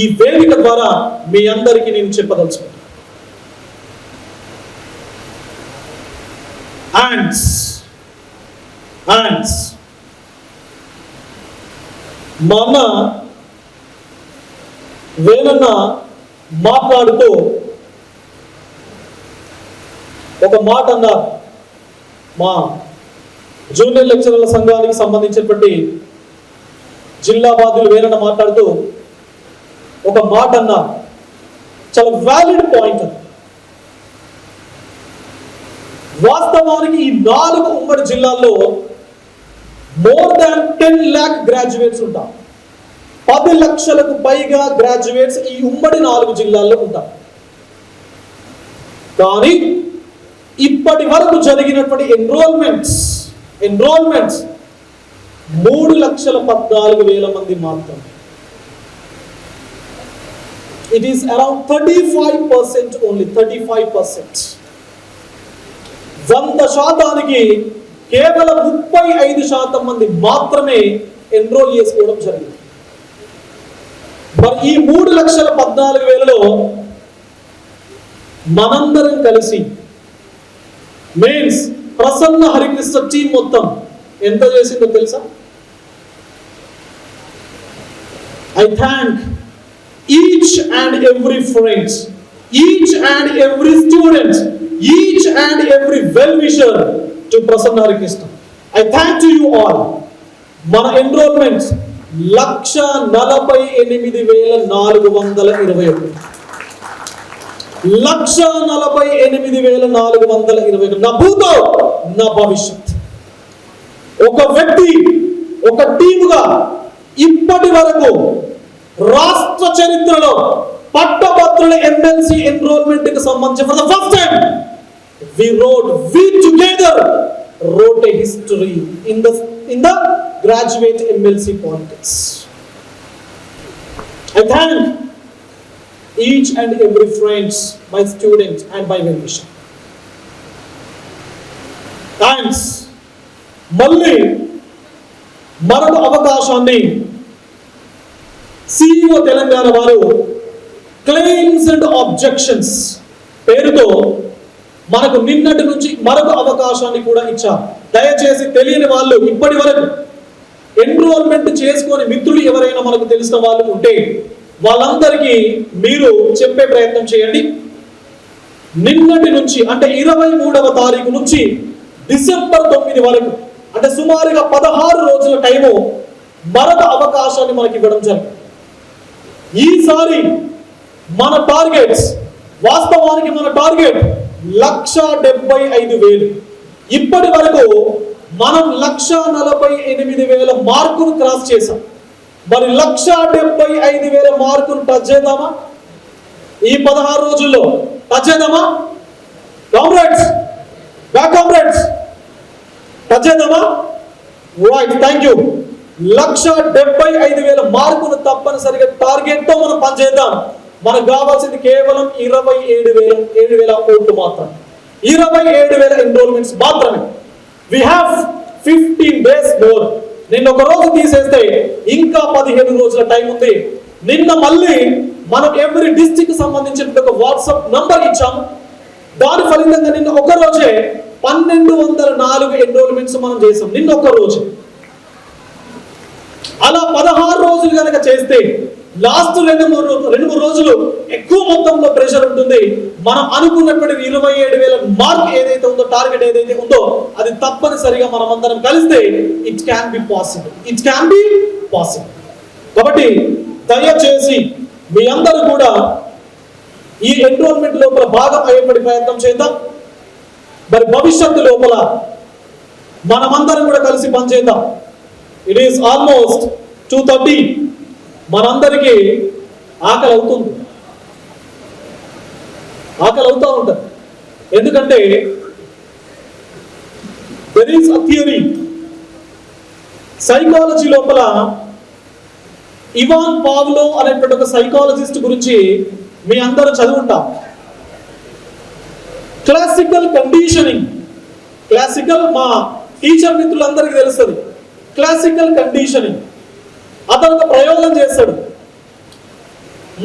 ఈ వేదిక ద్వారా మీ అందరికీ నేను చెప్పదలుచుకున్నాను. మన వేలన్న మాట్లాడుతూ ఒక మాట అన్నారు. మా జూనియర్ లెక్చరర్ల సంఘానికి సంబంధించినటువంటి జిల్లా బాధ్యులు వేలన్న మాట్లాడుతూ ఒక మాట అన్నారు. చాలా వ్యాలిడ్ పాయింట్ అది. వాస్తవానికి ఈ 4 ఉమ్మడి జిల్లాల్లో మోర్ దాన్ 10 lakh గ్రాడ్యుయేట్స్ ఉంటారు. 10 లక్షలకు పైగా గ్రాడ్యుయేట్స్ ఈ ఉమ్మడి 4 జిల్లాల్లో ఉంటారు. కానీ ఇప్పటి వరకు జరిగినటువంటి ఎన్రోల్మెంట్స్ 3,14,000 మంది మాత్రమే. It is around 35% only, 35%. 100% కేవలం 35% మంది మాత్రమే ఎన్రోల్ చేసుకోవడం జరిగింది. మరి ఈ 3,14,000లో మనందరం కలిసి మీన్స్ ప్రసన్న హరికృష్ణ టీం మొత్తం ఎంత చేసిందో తెలుసా? I thank each and every friends, each and every student, each and every well-wisher to Prasanna Harikrishna. I thank to you all. మన enrollments 1,48,421. 1,48,421. నా భూతో నా భవిష్యత్. ఒక వ్యక్తి, ఒక టీముగా ఇప్పటి వరకు రాష్ట్ర చరిత్రలో పట్టభద్రుల ఎమ్మెల్సీ ఎన్రోల్మెంట్ కి సంబంధించి for the first time we together wrote a history in the graduate MLC politics. I thank each and every friends, my students and my well-wisher. Thanks. మళ్ళీ మరొక అవకాశాన్ని CEO తెలంగాణ వారు క్లెయిమ్స్ అండ్ ఆబ్జెక్షన్స్ పేరుతో మనకు నిన్నటి నుంచి మరొక అవకాశాన్ని కూడా ఇచ్చారు. దయచేసి తెలియని వాళ్ళు, ఇప్పటి వరకు ఎన్రోల్మెంట్ చేసుకొని మిత్రులు ఎవరైనా మనకు తెలిసిన వాళ్ళు ఉంటే వాళ్ళందరికీ మీరు చెప్పే ప్రయత్నం చేయండి. నిన్నటి నుంచి అంటే 23వ తారీఖు నుంచి డిసెంబర్ 9 వరకు అంటే సుమారుగా 16 రోజుల టైము మరొక అవకాశాన్ని మనకి ఇవ్వడం జరిగింది. ఈసారి మన టార్గెట్స్, వాస్తవానికి మన టార్గెట్ 1,75,000. ఇప్పటి వరకు మనం 1,48,000 మార్కును క్రాస్ చేసాం. మరి 1,75,000 మార్కును టచ్ చేద్దామా? ఈ 16 రోజుల్లో టచ్ చేద్దామా? కామ్రేడ్స్, బ్యాక్ కామ్రేడ్స్, టచ్ చేద్దామా? Right, thank you. 1,75,000 మార్కును తప్పనిసరిగా టార్గెట్ తో మనం పనిచేద్దాం. మనకు కావాల్సింది కేవలం 27,000 ఓట్లు మాత్రమే, 27,000 ఎన్రోల్మెంట్స్ మాత్రమే. We have 15 days more. నిన్న ఒక రోజు తీసేస్తే ఇంకా 15 రోజుల టైం ఉంది. నిన్న మళ్ళీ మనం ఎవ్రీ డిస్ట్రిక్ట్ సంబంధించిన ఒక వాట్సాప్ నంబర్ ఇచ్చాము. దాని ఫలితంగా నిన్న ఒక రోజే 1,204 ఎన్రోల్మెంట్స్ మనం చేసాం, నిన్న ఒక రోజు. అలా 16 రోజులు కనుక చేస్తే లాస్ట్ 2-3 రోజులు ఎక్కువ మొత్తంలో ప్రెషర్ ఉంటుంది. మనం అనుకున్నటువంటి 27,000 మార్క్ ఏదైతే ఉందో, టార్గెట్ ఏదైతే ఉందో, అది తప్పనిసరిగా మనం అందరం కలిస్తే ఇట్ క్యాన్ బి పాసిబుల్. కాబట్టి దయచేసి మీ అందరూ కూడా ఈ ఎన్రోల్మెంట్ లోపల భాగం అయ్యేపడి ప్రయత్నం చేద్దాం. మరి భవిష్యత్తు లోపల మనమందరం కూడా కలిసి పనిచేద్దాం. It is almost 2:30. మనందరికీ ఆకలి అవుతుంది, ఆకలి అవుతూ ఉంటుంది. ఎందుకంటే there is a theory, psychology లోపల ఇవాన్ పావ్లో అనేటువంటి ఒక సైకాలజిస్ట్ గురించి మీ అందరూ చదువుంటాం. క్లాసికల్ కండిషనింగ్, క్లాసికల్ మా టీచర్ మిత్రులందరికీ తెలుస్తుంది. క్లాసికల్ కండిషనింగ్ అతను ఒక ప్రయోగం చేస్తాడు.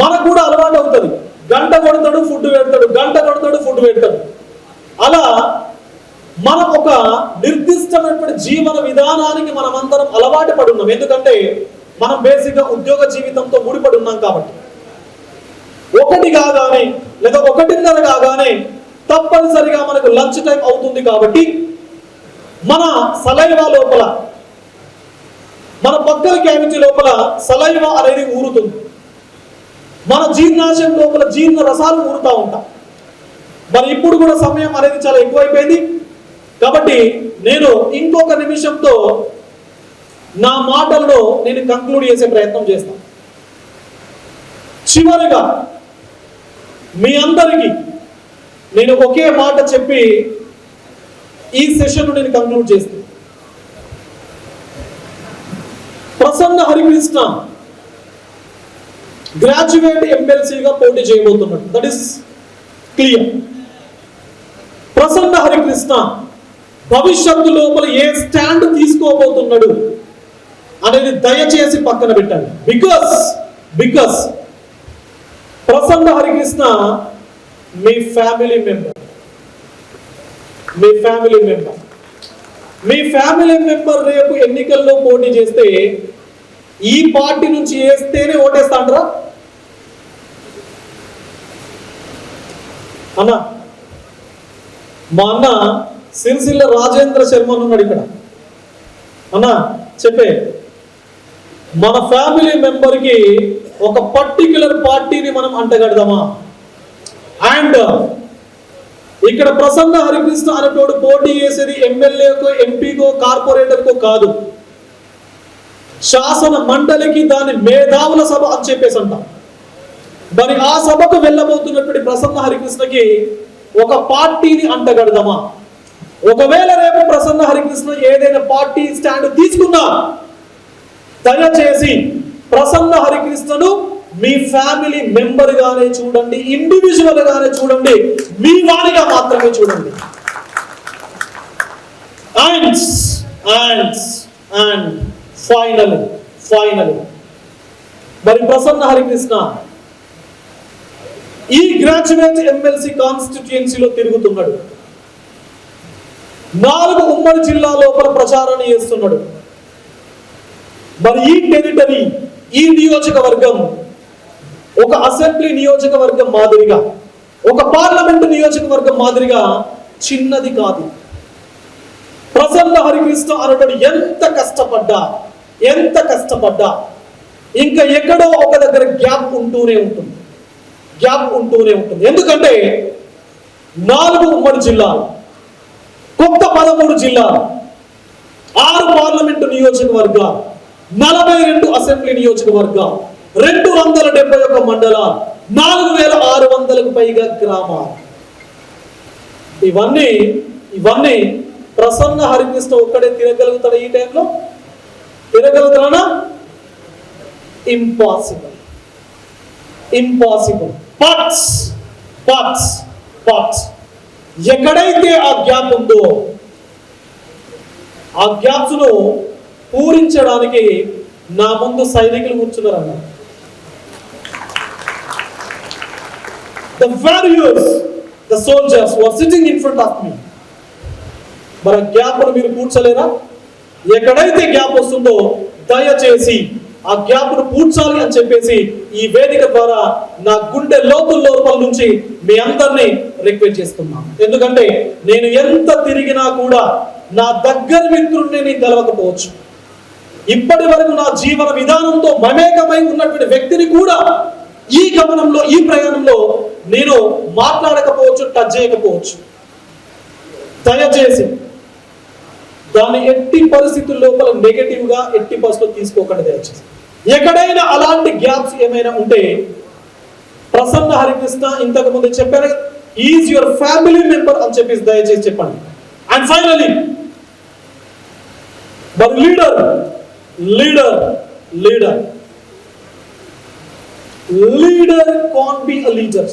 మనకు కూడా అలవాటు అవుతుంది. గంట కొడతాడు, ఫుడ్ పెడతాడు, గంట కొడతాడు, ఫుడ్ పెడతాడు. అలా మనం ఒక నిర్దిష్టమైనటువంటి జీవన విధానానికి మనమందరం అలవాటు పడి ఉన్నాం. ఎందుకంటే మనం బేసిక్గా ఉద్యోగ జీవితంతో ముడిపడి ఉన్నాం కాబట్టి. 1 కాగానే లేదా 1:30 కాగానే తప్పనిసరిగా మనకు లంచ్ టైం అవుతుంది. కాబట్టి మన సలైవా లోపల, మన పక్కల క్యావిటీ లోపల సలైవా అనేది ఊరుతుంది. మన జీర్ణాశయం లోపల జీర్ణ రసాలు ఊరుతూ ఉంటాం. మరి ఇప్పుడు కూడా సమయం అనేది చాలా ఎక్కువైపోయింది. కాబట్టి నేను ఇంకొక నిమిషంతో నా మాటలను నేను కంక్లూడ్ చేసే ప్రయత్నం చేస్తాను. చివరిగా మీ అందరికీ నేను ఒకే మాట చెప్పి ఈ సెషన్ నేను కంక్లూడ్ చేస్తాను. ప్రసన్న హరికృష్ణ గ్రాడ్యుయేట్ ఎమ్మెల్సీగా పోటీ చేయబోతున్నాడు. That is clear. Prasanna Harikrishna భవిష్యత్తు లోపల ఏ స్టాండ్ తీసుకోబోతున్నాడు అనేది దయచేసి పక్కన పెట్టండి. Because Prasanna Harikrishna me family member. Me family member రేపు ఎన్నికల్లో పోటీ చేస్తే ఈ పార్టీ నుంచి వేస్తేనే ఓటేస్తాండ్రా అన్న. మా అన్న సిరిసిల్ల రాజేంద్ర శర్మ ఉన్నాడు ఇక్కడ. అన్న చెప్పే, మన ఫ్యామిలీ మెంబర్కి ఒక పర్టిక్యులర్ పార్టీని మనం అంటగడదామా? అండ్ ఇక్కడ ప్రసన్న హరికృష్ణ అనేటోడు పోటీ చేసేది ఎమ్మెల్యేకో, ఎంపీకో, కార్పొరేటర్కో కాదు, శాసన మండలికి, దాని మేధావుల సభ అని చెప్పేసి అంటాం. మరి ఆ సభకు వెళ్ళబోతున్నటువంటి ప్రసన్న హరికృష్ణకి ఒక పార్టీని అంటగడదామా? ఒకవేళ రేపు ప్రసన్న హరికృష్ణ ఏదైనా పార్టీ స్టాండ్ తీసుకున్నా దయచేసి ప్రసన్న హరికృష్ణను మీ ఫ్యామిలీ మెంబర్ గానే చూడండి, ఇండివిజువల్ గానే చూడండి, మీ వారిగా మాత్రమే చూడండి. అండ్ ఫైనల్ మరి ప్రసన్న హరికృష్ణ ఈ గ్రాడ్యుయేట్ ఎమ్మెల్సీ కాన్స్టిట్యుయెన్సీలో తిరుగుతున్నాడు. 4 ఉమ్మడి జిల్లా లోపల ప్రచారాన్ని చేస్తున్నాడు. మరి ఈ టెరిటరీ, ఈ నియోజకవర్గం ఒక అసెంబ్లీ నియోజకవర్గం మాదిరిగా, ఒక పార్లమెంటు నియోజకవర్గం మాదిరిగా చిన్నది కాదు. ప్రసన్న హరికృష్ణ అనేటోడు ఎంత కష్టపడ్డా ఇంకా ఎక్కడో ఒక దగ్గర గ్యాప్ ఉంటూనే ఉంటుంది. ఎందుకంటే 4 ఉమ్మడి జిల్లాలు, కొత్త 13 జిల్లాలు, 6 పార్లమెంటు నియోజకవర్గాలు, 42 అసెంబ్లీ నియోజకవర్గాలు, 271 మండలాలు, 4600కు పైగా గ్రామాలు. ఇవన్నీ ప్రసన్న హరికృష్ణ ఒక్కడే తిరగలుగుతాడు. ఈ టైంలో తిరగలుగుతాడా? ఇంపాసిబుల్. బట్ ఎక్కడైతే ఆ గ్యాప్ ఉందో ఆ గ్యాప్స్ ను పూరించడానికి నా ముందు సైనికులు కూర్చున్నారన్న. The warriors, the soldiers who are sitting in front of me. మరి గ్యాప్ ను మీరు పూడ్చలేరా? ఎక్కడైతే గ్యాప్ వస్తుందో దయచేసి ఆ గ్యాప్ ను పూడ్చాలి అని చెప్పేసి ఈ వేదిక ద్వారా నా గుండె లోపల నుంచి మీ అందరినీ రిక్వెస్ట్ చేస్తున్నాను. ఎందుకంటే నేను ఎంత తిరిగినా కూడా నా దగ్గర మిత్రుడిని నేను కలవకపోవచ్చు. ఇప్పటి వరకు నా జీవన విధానంతో మమేకమై ఉన్నటువంటి వ్యక్తిని కూడా ఈ గమనంలో, ఈ ప్రయాణంలో నేను మాట్లాడకపోవచ్చు, టచ్ చేయకపోవచ్చు. దయచేసి దాన్ని ఎట్టి పరిస్థితుల లోపల నెగటివ్ గా ఎట్టి పరిస్థితులు తీసుకోకండి. దయచేసి ఎక్కడైనా అలాంటి గ్యాప్స్ ఏమైనా ఉంటే, ప్రసన్న హరికృష్ణ ఇంతకు ముందు చెప్పాను, ఈజ్ యువర్ ఫ్యామిలీ మెంబర్ అని చెప్పేసి దయచేసి చెప్పండి. అండ్ ఫైనలీ మరి leader can't be a leader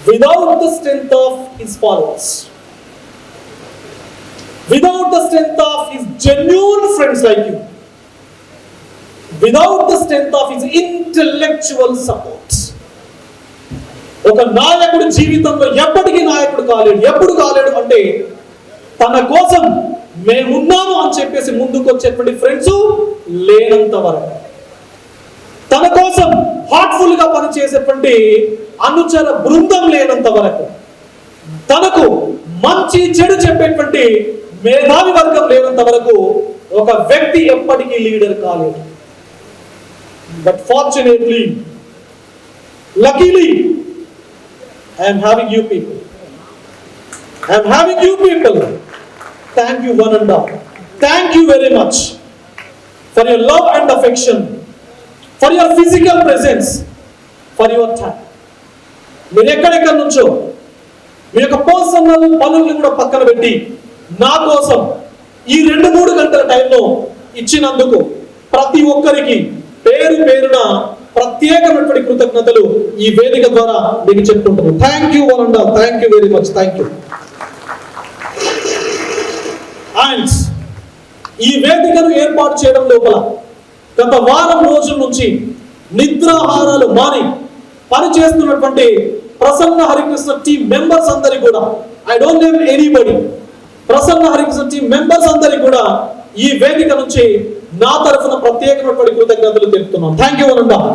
without the strength of his followers, without the strength of his genuine friends like you, without the strength of his intellectual support. ఒక నాయకుడి జీవితంలో ఎప్పటికీ నాయకుడు కాలేడు. ఎప్పుడు కాలేడు అంటే, తన కోసం మేమున్నాము అని చెప్పేసి ముందుకు వచ్చేటువంటి ఫ్రెండ్స్ లేనంత వరకు, తన కోసం హార్ట్ఫుల్ గా పనిచేసేటువంటి అనుచర బృందం లేనంత వరకు, తనకు మంచి చెడు చెప్పేటువంటి మేధావి వర్గం లేనంత వరకు ఒక వ్యక్తి ఎప్పటికీ లీడర్ కాలేడు. But fortunately, luckily, I am having you people. Thank you one and all. Thank you very much for your love and affection, for your physical presence, for your time. మీరు ఎక్కడెక్కడి నుంచో మీ యొక్క పర్సనల్ పనుల్ని కూడా పక్కన పెట్టి నా కోసం ఈ 2-3 గంటల టైంలో ఇచ్చినందుకు ప్రతి ఒక్కరికి పేరు పేరున ప్రత్యేకమైనటువంటి కృతజ్ఞతలు ఈ వేదిక ద్వారా మీకు చెప్పుకుంటున్నాను. Thank you one and all. Thank you very much. Thank you. And ఈ వేదికను ఏర్పాటు చేయడం లోపల గత వారం రోజుల నుంచి నిద్రాహారాలు మాని పనిచేస్తున్నటువంటి ప్రసన్న హరికృష్ణ టీం మెంబర్స్ అందరికి కూడా, I don't name anybody, Prasanna Harikrishna team members అందరికి కూడా ఈ వేదిక నుంచి నా తరఫున ప్రత్యేకమైనటువంటి కృతజ్ఞతలు తెలుపుతున్నాను. Thank you one and all.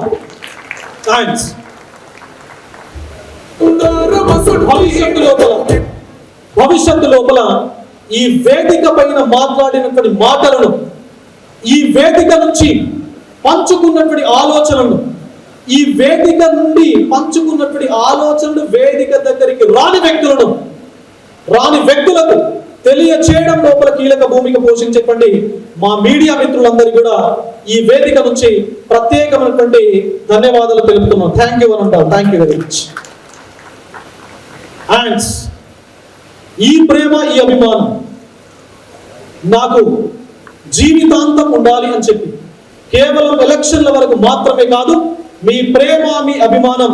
భవిష్యత్తు లోపల ఈ వేదిక పైన మాట్లాడినటువంటి మాటలను, ఈ వేదిక నుంచి పంచుకున్నటువంటి ఆలోచనలను, ఈ వేదిక నుండి పంచుకున్నటువంటి ఆలోచనలు వేదిక దగ్గరికి రాని వ్యక్తులకు తెలియచేయడం లోపల కీలక భూమిక పోషించేటువంటి మా మీడియా మిత్రులందరూ కూడా ఈ వేదిక నుంచి ప్రత్యేకమైనటువంటి ధన్యవాదాలు తెలుపుతున్నాం. థ్యాంక్ యూ అంటారు. Thank you very much. And ఈ ప్రేమ, ఈ అభిమానం నాకు జీవితాంతం ఉండాలి అని చెప్పి, కేవలం ఎలక్షన్ల వరకు మాత్రమే కాదు, మీ ప్రేమ, మీ అభిమానం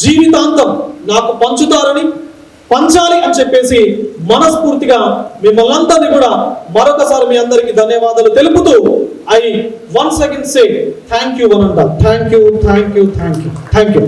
జీవితాంతం నాకు పంచాలి అని చెప్పేసి మనస్ఫూర్తిగా మిమ్మల్ని అందరినీ కూడా మరొకసారి మీ అందరికీ ధన్యవాదాలు తెలుపుతూ, I once again say thank you one and all. Thank you.